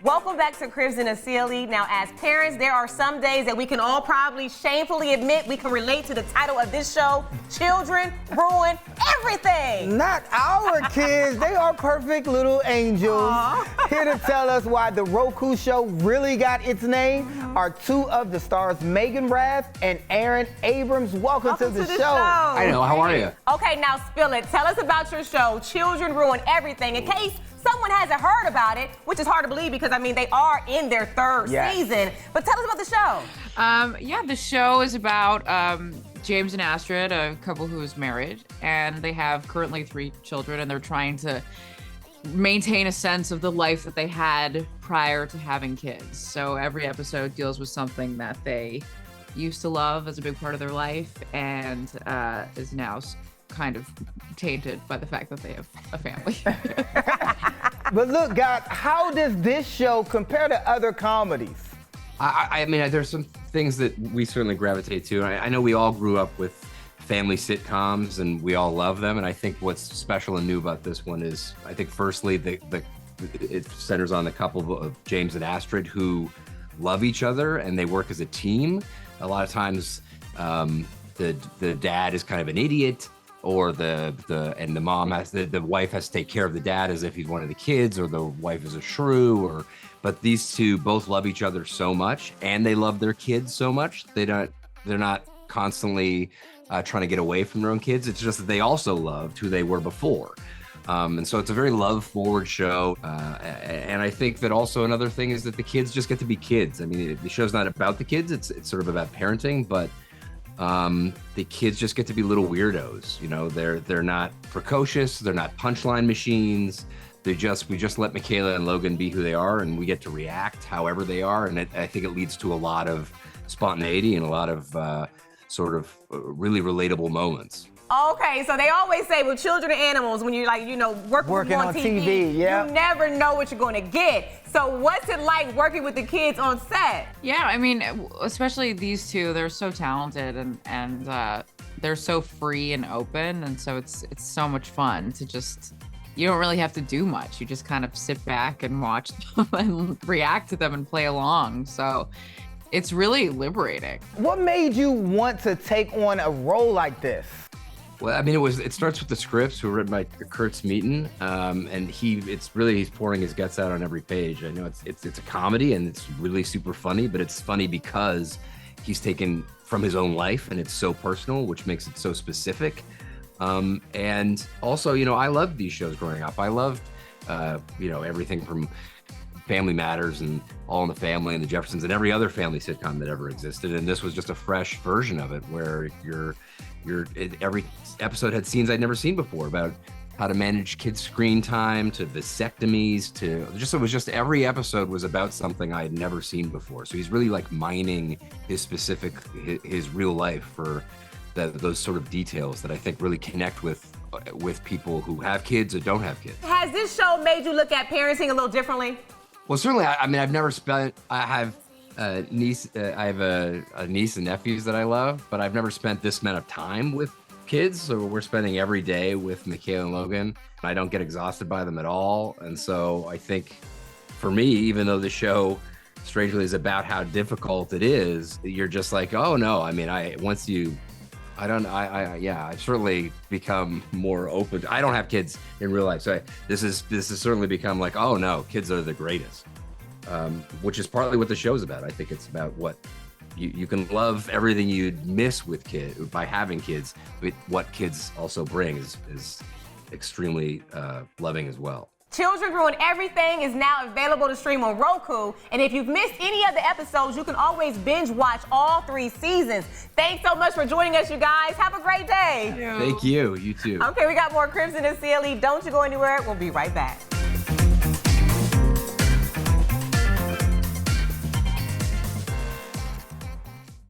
Welcome back to Cribs and a CLE. Now, as parents, there are some days that we can all probably shamefully admit we can relate to the title of this show, Children Ruin Everything. Not our kids. They are perfect little angels. Here to tell us why the Roku show really got its name are two of the stars, Megan Rath and Aaron Abrams. Welcome to the show. I know. How are you? Okay, now spill it. Tell us about your show, Children Ruin Everything, in case someone hasn't heard about it, which is hard to believe because, I mean, they are in their third season. But tell us about the show. The show is about James and Astrid, a couple who is married, and they have currently 3 children, and they're trying to maintain a sense of the life that they had prior to having kids. So every episode deals with something that they used to love as a big part of their life and is now kind of tainted by the fact that they have a family. But look, guys, how does this show compare to other comedies? I mean, there's some things that we certainly gravitate to. I know we all grew up with family sitcoms and we all love them. And I think what's special and new about this one is, I think firstly, it centers on the couple of James and Astrid who love each other and they work as a team. A lot of times the dad is kind of an idiot, or the wife has to take care of the dad as if he's one of the kids, or the wife is a shrew, but these two both love each other so much and they love their kids so much. They're not constantly trying to get away from their own kids. It's just that they also loved who they were before. And so it's a very love-forward show. And I think that also another thing is that the kids just get to be kids. I mean, the show's not about the kids. It's sort of about parenting, but the kids just get to be little weirdos. You know, they're not precocious. They're not punchline machines. We just let Michaela and Logan be who they are, and we get to react however they are. And I think it leads to a lot of spontaneity and a lot of really relatable moments. Okay, so they always say with children and animals, when you're working on TV, you never know what you're going to get. So what's it like working with the kids on set? Yeah, I mean, especially these two, they're so talented and they're so free and open, and so it's so much fun to just, you don't really have to do much. You just kind of sit back and watch them and react to them and play along. So it's really liberating. What made you want to take on a role like this? Well, I mean, it starts with the scripts were written by Kurt Smeaton, and he's pouring his guts out on every page. I know it's a comedy and it's really super funny, but it's funny because he's taken from his own life and it's so personal, which makes it so specific. And also, I loved these shows growing up. I loved, everything from Family Matters and All in the Family and The Jeffersons and every other family sitcom that ever existed. And this was just a fresh version of it where every episode had scenes I'd never seen before about how to manage kids' screen time, to vasectomies, every episode was about something I had never seen before. So he's really like mining his real life for those sort of details that I think really connect with people who have kids or don't have kids. Has this show made you look at parenting a little differently? Well, certainly. I mean, I have a niece and nephews that I love, but I've never spent this amount of time with kids. So we're spending every day with Michaela and Logan. I don't get exhausted by them at all. And so I think for me, even though the show strangely is about how difficult it is, you're just like, oh no. I mean, I've certainly become more open. I don't have kids in real life. So this has certainly become like, oh no, kids are the greatest. Which is partly what the show's about. I think it's about what you can love everything you'd miss with kids by having kids, but what kids also bring is extremely loving as well. Children Ruin Everything is now available to stream on Roku. And if you've missed any of the episodes, you can always binge watch all 3 seasons. Thanks so much for joining us, you guys. Have a great day. Thank you. You too. Okay, we got more Cribs in the CLE. Don't you go anywhere. We'll be right back.